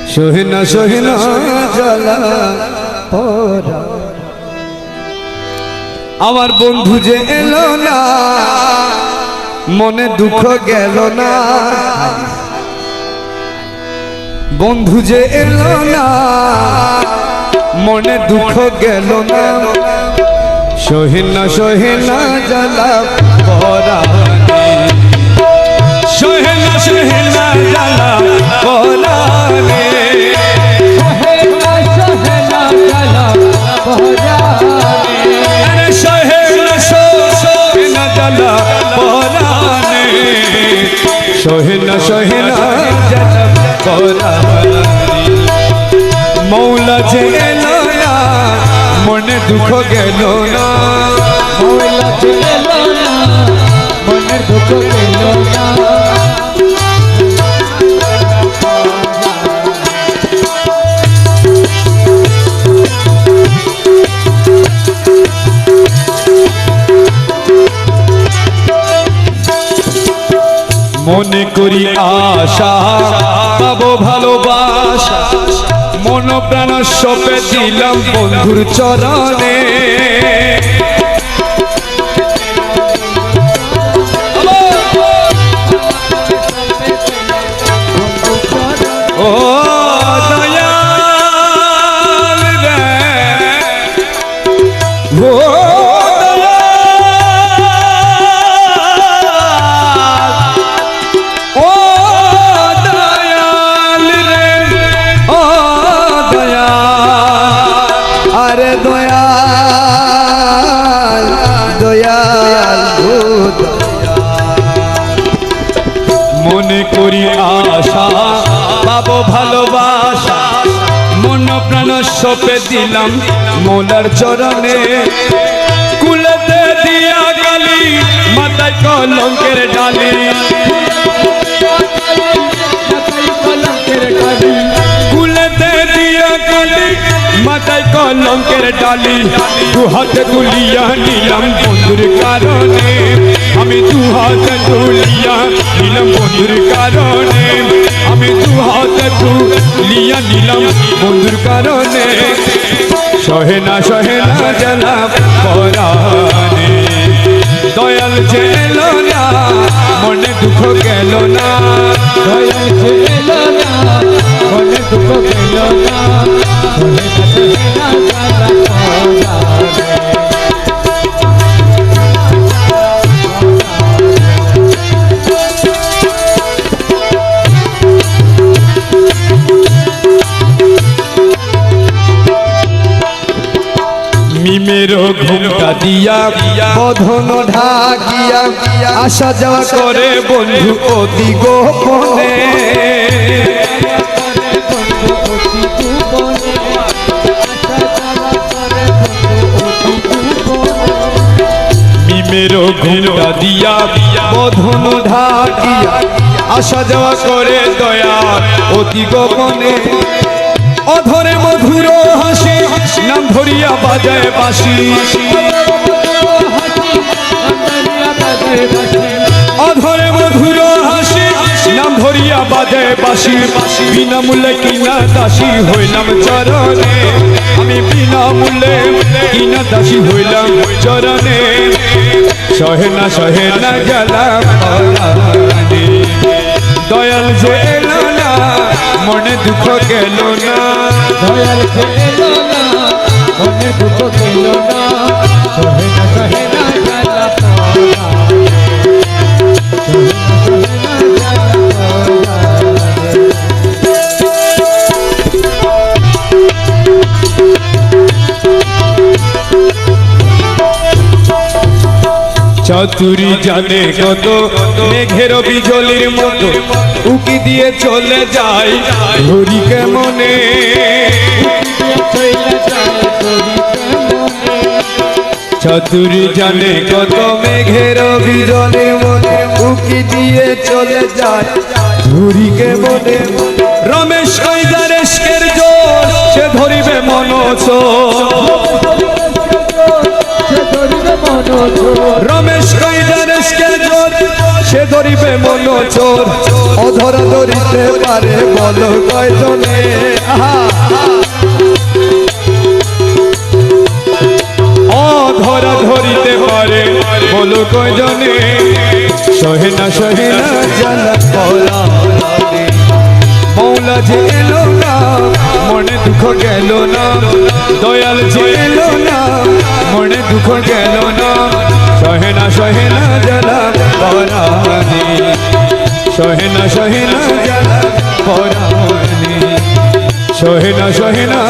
সহিনা সহিনা জ্বালা পরা আমার বন্ধু যে এলো না মনে দুঃখ গেল না বন্ধু যে এলো না মনে দুঃখ গেল না সহিনা সহিনা জ্বালা পরা সহিনা সহিনা জ্বালা পরা সহিনা সহিনা জ্বালা পরানি মৌলা যে এলো না মনে দুঃখ গেল না মৌলা যে এলো না মনে দুঃখ গেল না মনে করি আশা পাবো ভালোবাসা মন প্রাণ সপে দিলাম বন্ধুর চরণে ও দয়াল রে ও মনে করি আশা পাবো ভালোবাসা মন প্রাণ সপে দিলাম মোলার চরণে কুলেতে দিয়া গালি মাথায় কলঙ্কের ডালি কুলেতে দিয়া গালি মাথায় কলঙ্কের ডালি দু হাতে তুলিয়া নিলাম বন্ধুর কারণে আমি দু হাতে তুলিয়া নিলাম বন্ধুর কারণে আমি দু হাতে তুলিয়া নিলাম বন্ধুর কারণে সহেনা সহেনা জ্বালা পরানি দয়াল যে এলো না মনে দুঃখ গেল না দয়াল যে এলো না মনে দুঃখ গেল না সহিনা সহিনা জ্বালা পরানি মিমেরো ঘুমটা দিয়া বধন ঢাকিয়া আসা যাওয়া করে বন্ধু অতি গোপনে মিমেরো ঘুমটা দিয়া বধন ঢাকিয়া আসা যাওয়া করে দয়া অতি গোপনে অধরে মধুর হাসি নাম ধরিয়া বাজায় বাঁশি অধরে মধুর হাসি নাম ধরিয়া বাজায় বাঁশি বিনামূল্যে কিনা দাসী হইলাম চরণে আমি বিনামূল্যে কিনা দাসী হইলাম চরণে সহেনা সহেনা জ্বালা পরানি দয়াল যে এলো না মনে দুঃখ গেল না দয়াল যে এলো না মনে দুঃখ গেল না সহিনা সহিনা জ্বালা পরানি সহিনা সহিনা জ্বালা চতুরি জানে কত মেঘের বিজলির মতো উকি দিয়ে চলে যায় ঘড়ি কেমনে চতুরি জানে কত মেঘের বিজলির মতো উকি দিয়ে চলে যায় ঘড়ি কেমনে রমেশ কইদারেশকের জোর সে ধরিবে মনোচ রমেশ কইদারেশকের জোর সে ধরিবে মন চোর অধরা ধরিতে পারে বলো কয়জনে অধরা ধরিতে পারে বলো কয়জনে সহে না জ্বালা পরা মৌলা যে এলো না মনে দুঃখ গেল না দয়াল যে এলো না মনে দুঃখ গেল না সহে না জ্বালা পরানি সহে না জ্বালা পরানি সহে না